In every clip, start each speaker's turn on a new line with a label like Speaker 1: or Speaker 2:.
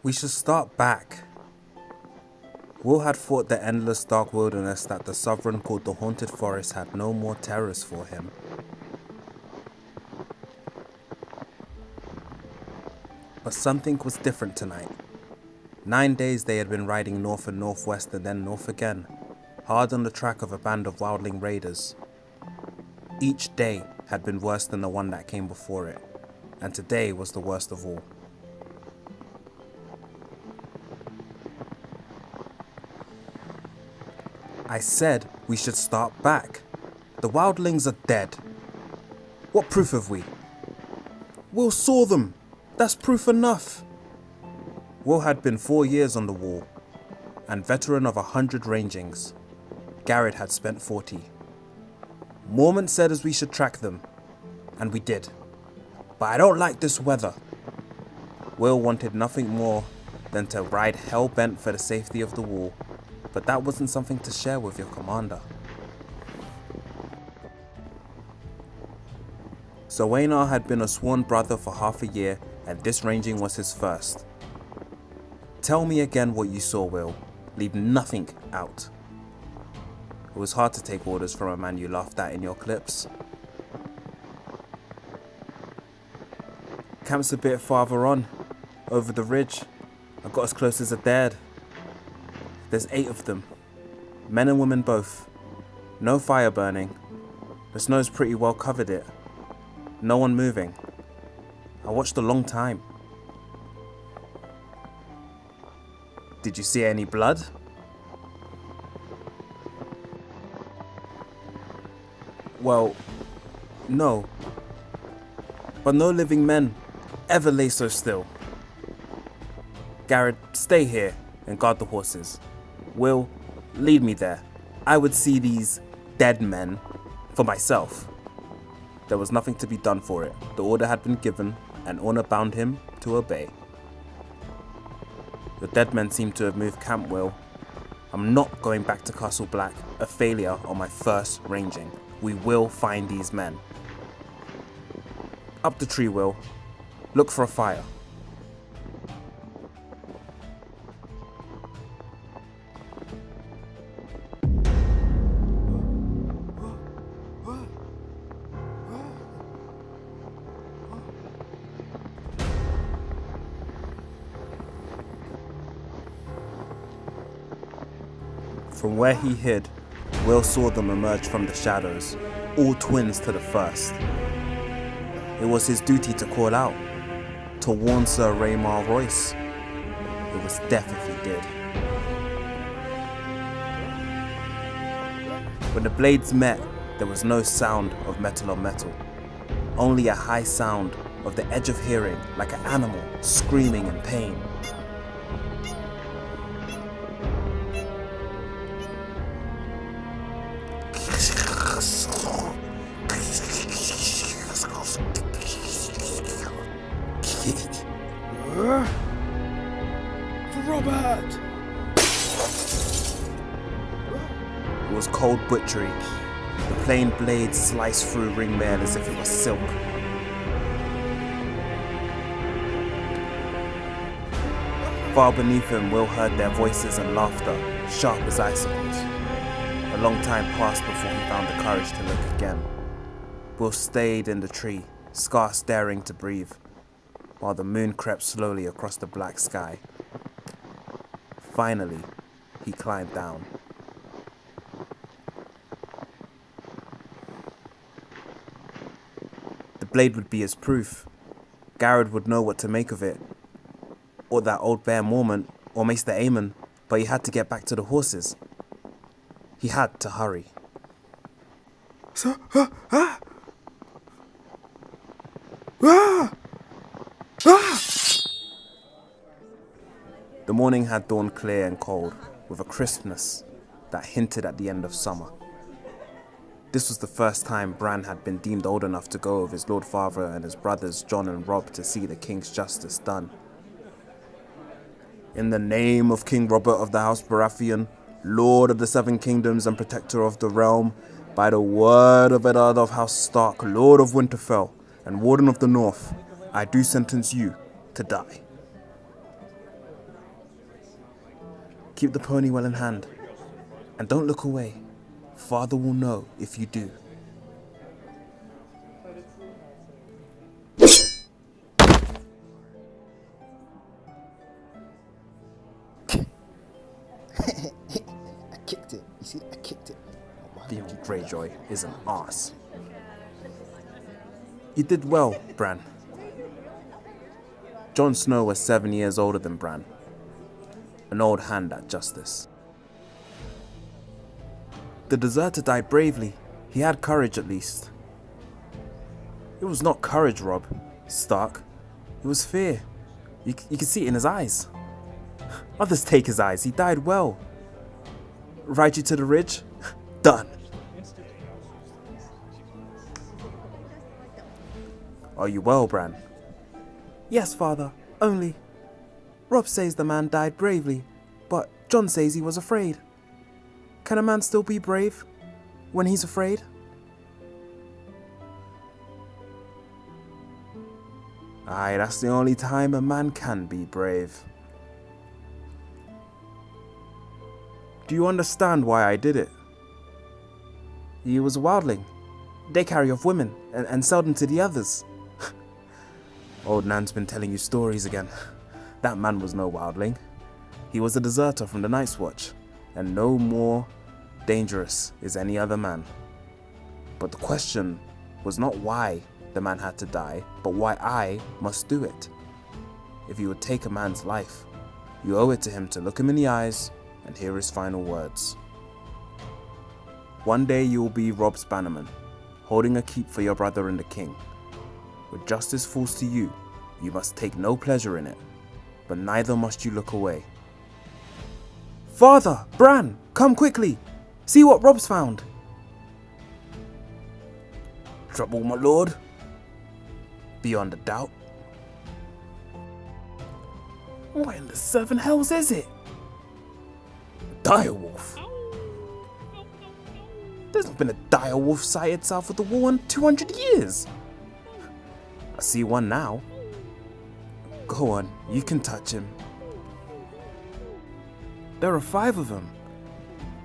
Speaker 1: We should start back. Will had thought the endless dark wilderness that the Sovereign called the Haunted Forest had no more terrors for him. But something was different tonight. 9 days they had been riding north and northwest and then north again, hard on the track of a band of wildling raiders. Each day had been worse than the one that came before it, and today was the worst of all. I said we should start back. The wildlings are dead. What proof have we? Will saw them. That's proof enough. Will had been 4 years on the wall, and veteran of 100 rangings. Garrett had spent 40. Mormont said as we should track them, and we did. But I don't like this weather. Will wanted nothing more than to ride hell-bent for the safety of the wall, but that wasn't something to share with your commander. So Waynar had been a sworn brother for half a year, and this ranging was his first. Tell me again what you saw, Will. Leave nothing out. It was hard to take orders from a man you laughed at in your clips. Camp's a bit farther on, over the ridge. I got as close as I dared. There's 8 of them, men and women both. No fire burning. The snow's pretty well covered it. No one moving. I watched a long time. Did you see any blood? Well, no. But no living men ever lay so still. Garrett, stay here and guard the horses. Will, lead me there. I would see these dead men for myself. There was nothing to be done for it. The order had been given, and honor bound him to obey. The dead men seem to have moved camp, Will. I'm not going back to Castle Black, a failure on my first ranging. We will find these men. Up the tree, Will. Look for a fire. From where he hid, Will saw them emerge from the shadows, all twins to the first. It was his duty to call out, to warn Sir Raymar Royce. It was death if he did. When the blades met, there was no sound of metal on metal, only a high sound of the edge of hearing, like an animal screaming in pain.
Speaker 2: Robert!
Speaker 1: It was cold butchery. The plain blades sliced through ring mail as if it was silk. Far beneath him, Will heard their voices and laughter, sharp as icicles. A long time passed before he found the courage to look again. Will stayed in the tree, scarce daring to breathe, while the moon crept slowly across the black sky. Finally, he climbed down. The blade would be his proof. Garrett would know what to make of it. Or that old bear Mormont, or Maester Aemon, but he had to get back to the horses. He had to hurry. The morning had dawned clear and cold, with a crispness that hinted at the end of summer. This was the first time Bran had been deemed old enough to go with his Lord Father and his brothers Jon and Robb to see the King's justice done. In the name of King Robert of the House Baratheon, Lord of the Seven Kingdoms and Protector of the Realm, by the word of Eddard of House Stark, Lord of Winterfell and Warden of the North, I do sentence you to die. Keep the pony well in hand. And don't look away. Father will know if you do.
Speaker 2: I kicked it. You see, I kicked it.
Speaker 1: The young Greyjoy is an arse. You did well, Bran. Jon Snow was 7 years older than Bran. An old hand at justice. The deserter died bravely. He had courage at least. It was not courage, Robb Stark. It was fear. You could see it in his eyes. Others take his eyes. He died well. Ride you to the ridge? Done. Are you well, Bran? Yes, father. Only... Robb says the man died bravely, but Jon says he was afraid. Can a man still be brave when he's afraid? Aye, that's the only time a man can be brave. Do you understand why I did it? He was a wildling. They carry off women and sell them to the others. Old Nan's been telling you stories again. That man was no wildling. He was a deserter from the Night's Watch, and no more dangerous is any other man. But the question was not why the man had to die, but why I must do it. If you would take a man's life, you owe it to him to look him in the eyes and hear his final words. One day you will be Robb's bannerman, holding a keep for your brother and the king. When justice falls to you, you must take no pleasure in it, but neither must you look away. Father! Bran! Come quickly! See what Robb's found! Trouble, my lord? Beyond a doubt. What in the seven hells is it? A direwolf? There's not been a direwolf sighted south of the wall in 200 years. I see one now. Go on, you can touch him. There are 5 of them.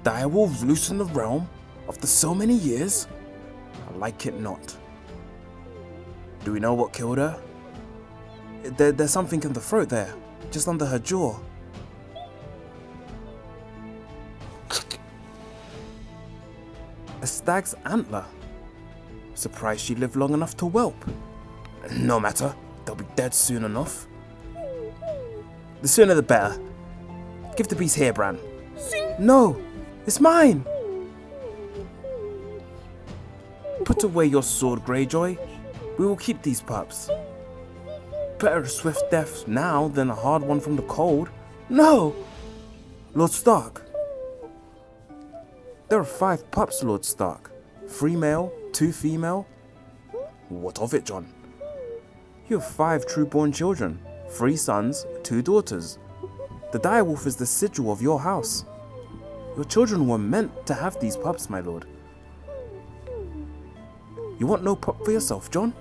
Speaker 1: Direwolves loose in the realm after so many years? I like it not. Do we know what killed her? There's something in the throat there, just under her jaw. A stag's antler. Surprised she lived long enough to whelp. No matter, they'll be dead soon enough. The sooner the better. Give the beast here, Bran. No, it's mine. Put away your sword, Greyjoy. We will keep these pups. Better a swift death now than a hard one from the cold. No! Lord Stark. There are 5 pups, Lord Stark. 3 male, 2 female. What of it, Jon? You have 5 true-born children. 3 sons, 2 daughters. The direwolf is the sigil of your house. Your children were meant to have these pups, my lord. You want no pup for yourself, Jon?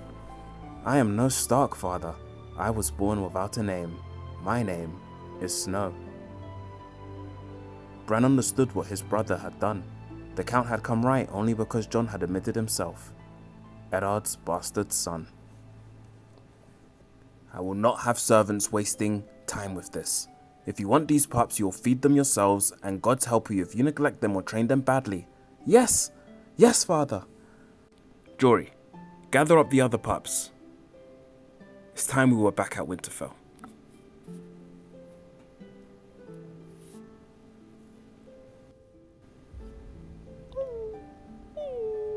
Speaker 1: I am no Stark, father. I was born without a name. My name is Snow. Bran understood what his brother had done. The Count had come right only because Jon had admitted himself. Eddard's bastard son. I will not have servants wasting time with this. If you want these pups, you'll feed them yourselves, and God's help you if you neglect them or train them badly. Yes! Yes, father! Jory, gather up the other pups. It's time we were back at Winterfell.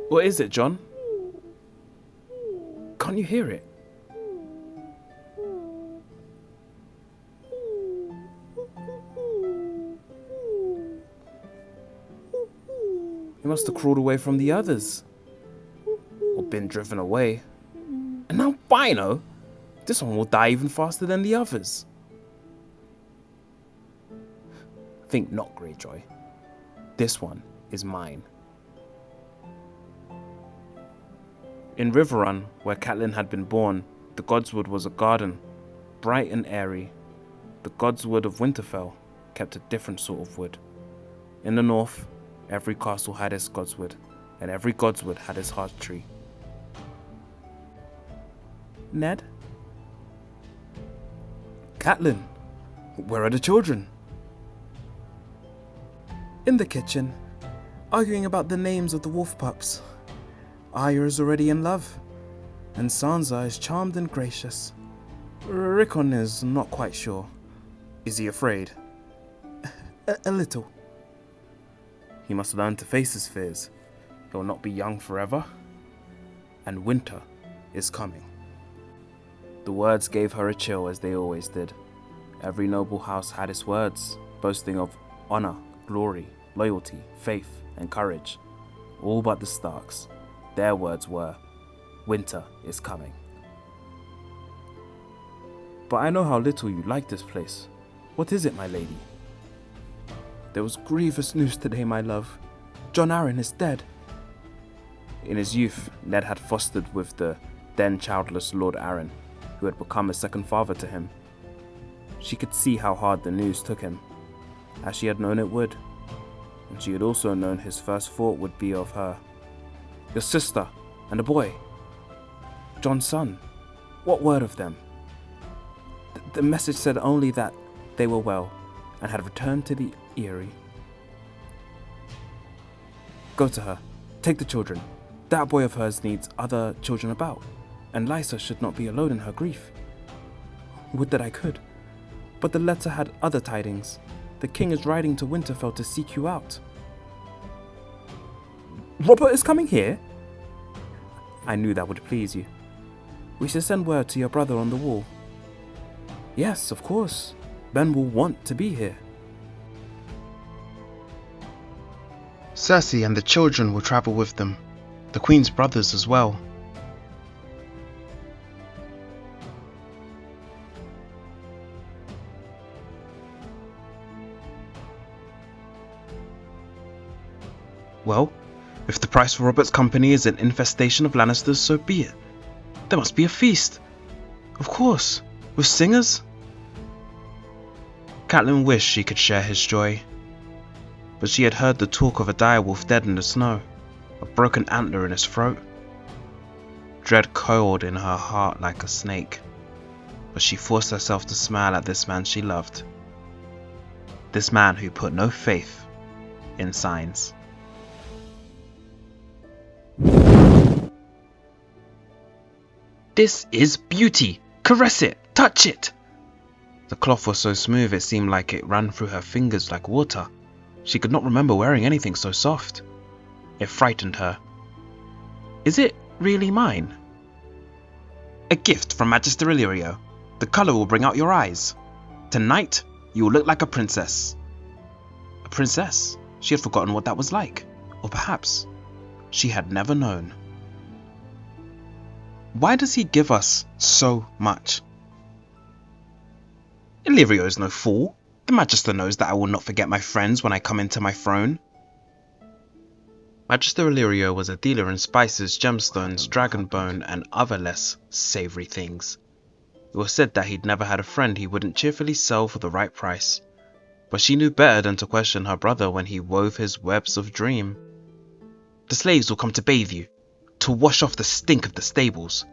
Speaker 1: What is it, Jon? Can't you hear it? He must have crawled away from the others. Or been driven away. And now Bino, this one will die even faster than the others. Think not, Greyjoy. This one is mine. In Riverrun, where Catelyn had been born, the Godswood was a garden, bright and airy. The Godswood of Winterfell kept a different sort of wood. In the north, every castle had its godswood, and every godswood had its heart tree. Ned? Catelyn, where are the children? In the kitchen, arguing about the names of the wolf pups. Arya is already in love, and Sansa is charmed and gracious. Rickon is not quite sure. Is he afraid? A little. He must learn to face his fears. He'll not be young forever. And winter is coming. The words gave her a chill, as they always did. Every noble house had its words, boasting of honor, glory, loyalty, faith, and courage. All but the Starks. Their words were, winter is coming. But I know how little you like this place. What is it, my lady? There was grievous news today, my love. Jon Arryn is dead. In his youth, Ned had fostered with the then childless Lord Arryn, who had become a second father to him. She could see how hard the news took him, as she had known it would, and she had also known his first thought would be of her. Your sister and a boy. Jon's son. What word of them? The message said only that they were well and had returned to the Eyrie. Go to her. Take the children. That boy of hers needs other children about, and Lysa should not be alone in her grief. Would that I could. But the letter had other tidings. The king is riding to Winterfell to seek you out. Robert is coming here? I knew that would please you. We should send word to your brother on the wall. Yes, of course. Ben will want to be here.
Speaker 3: Cersei and the children will travel with them, the Queen's brothers as well. Well, if the price for Robert's company is an infestation of Lannisters, so be it. There must be a feast. Of course, with singers. Catelyn wished she could share his joy, but she had heard the talk of a direwolf dead in the snow, a broken antler in his throat. Dread coiled in her heart like a snake, but she forced herself to smile at this man she loved. This man who put no faith in signs. This is beauty! Caress it! Touch it! The cloth was so smooth it seemed like it ran through her fingers like water. She could not remember wearing anything so soft. It frightened her. Is it really mine? A gift from Magister Illyrio. The colour will bring out your eyes. Tonight, you will look like a princess. A princess? She had forgotten what that was like. Or perhaps, she had never known. Why does he give us so much? Illyrio is no fool. The Magister knows that I will not forget my friends when I come into my throne. Magister Illyrio was a dealer in spices, gemstones, dragonbone, and other less savoury things. It was said that he'd never had a friend he wouldn't cheerfully sell for the right price. But she knew better than to question her brother when he wove his webs of dream. The slaves will come to bathe you, to wash off the stink of the stables.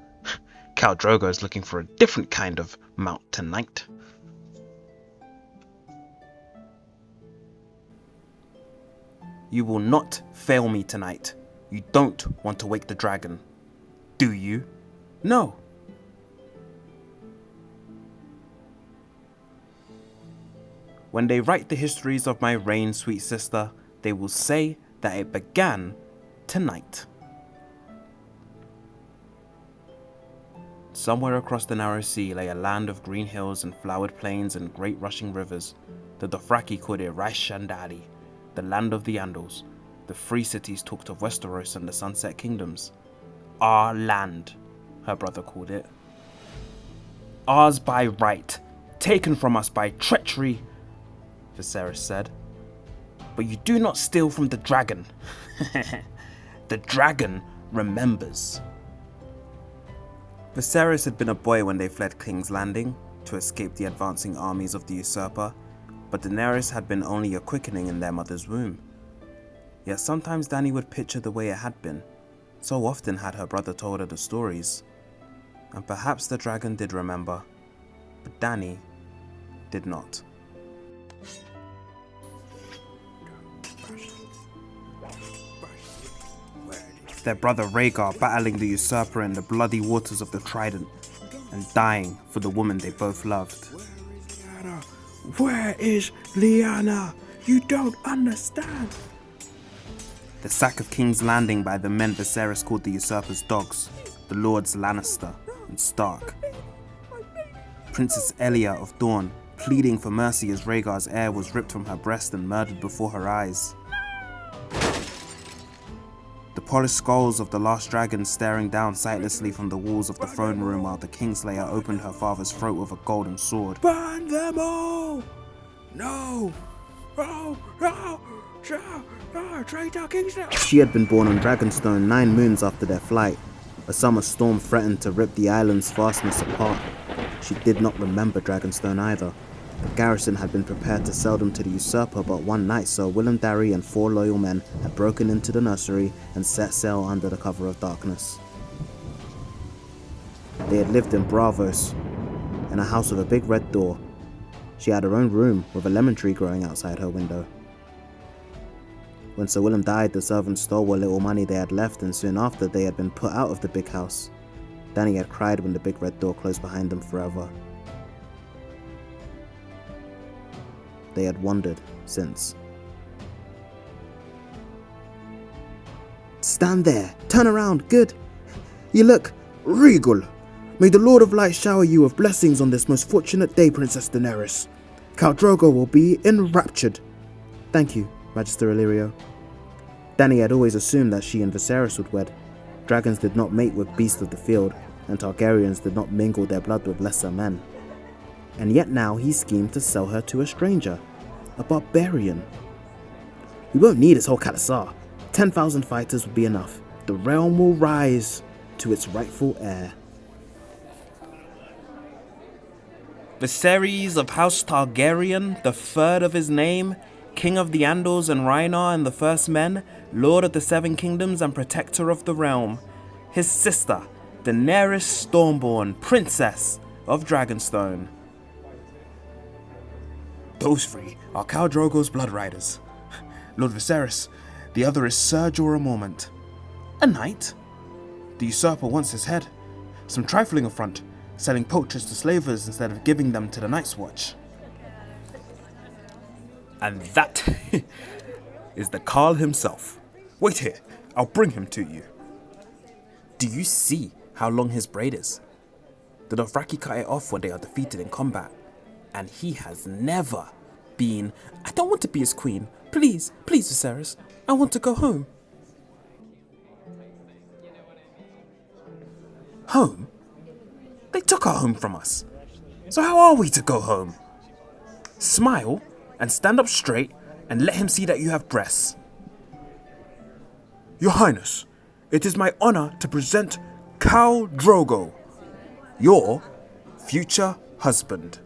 Speaker 3: Khal Drogo is looking for a different kind of mount tonight.
Speaker 1: You will not fail me tonight. You don't want to wake the dragon, do you? No. When they write the histories of my reign, sweet sister, they will say that it began tonight. Somewhere across the narrow sea lay a land of green hills and flowered plains and great rushing rivers. The Dothraki called it Raishandali, the land of the Andals. The free cities talked of Westeros and the Sunset Kingdoms. Our land, her brother called it. Ours by right, taken from us by treachery, Viserys said. But you do not steal from the dragon. The dragon remembers. Viserys had been a boy when they fled King's Landing to escape the advancing armies of the usurper. but Daenerys had been only a quickening in their mother's womb. Yet sometimes Dany would picture the way it had been. So often had her brother told her the stories. And perhaps the dragon did remember, but Dany did not. Their brother Rhaegar battling the usurper in the bloody waters of the Trident and dying for the woman they both loved.
Speaker 4: Where is Lyanna? You don't understand.
Speaker 1: The sack of King's Landing by the men Viserys called the usurper's dogs, the Lords Lannister and Stark. Princess Elia of Dorne pleading for mercy as Rhaegar's heir was ripped from her breast and murdered before her eyes. The polished skulls of the last dragon staring down sightlessly from the walls of the throne room while the Kingslayer opened her father's throat with a golden sword.
Speaker 4: Burn them all! No! Oh, no! Traitor Kingslayer!
Speaker 1: She had been born on Dragonstone 9 moons after their flight. A summer storm threatened to rip the island's fastness apart. She did not remember Dragonstone either. The garrison had been prepared to sell them to the usurper, but one night Sir Willem Darry and 4 loyal men had broken into the nursery and set sail under the cover of darkness. They had lived in Bravos, in a house with a big red door. She had her own room with a lemon tree growing outside her window. When Sir Willem died, the servants stole what little money they had left, and soon after they had been put out of the big house. Dany had cried when the big red door closed behind them forever. They had wandered since. Stand there! Turn around! Good! You look regal! May the Lord of Light shower you with blessings on this most fortunate day, Princess Daenerys. Khal Drogo will be enraptured. Thank you, Magister Illyrio. Dany had always assumed that she and Viserys would wed. Dragons did not mate with beasts of the field, and Targaryens did not mingle their blood with lesser men. And yet now he schemed to sell her to a stranger, a barbarian. We won't need his whole Khalasar. 10,000 fighters will be enough. The realm will rise to its rightful heir. Viserys of House Targaryen, the third of his name, King of the Andals and Rhaenyra and the First Men, Lord of the Seven Kingdoms and Protector of the Realm. His sister, Daenerys Stormborn, Princess of Dragonstone. Those 3 are Khal Drogo's blood riders. Lord Viserys, the other is Ser Jorah Mormont. A knight? The usurper wants his head. Some trifling affront, selling poachers to slavers instead of giving them to the Night's Watch. And that is the Khal himself. Wait here, I'll bring him to you. Do you see how long his braid is? The Dothraki cut it off when they are defeated in combat. And he has never been... I don't want to be his queen. Please, please, Viserys. I want to go home. Home? They took our home from us. So how are we to go home? Smile and stand up straight and let him see that you have breasts. Your Highness, it is my honor to present Khal Drogo, your future husband.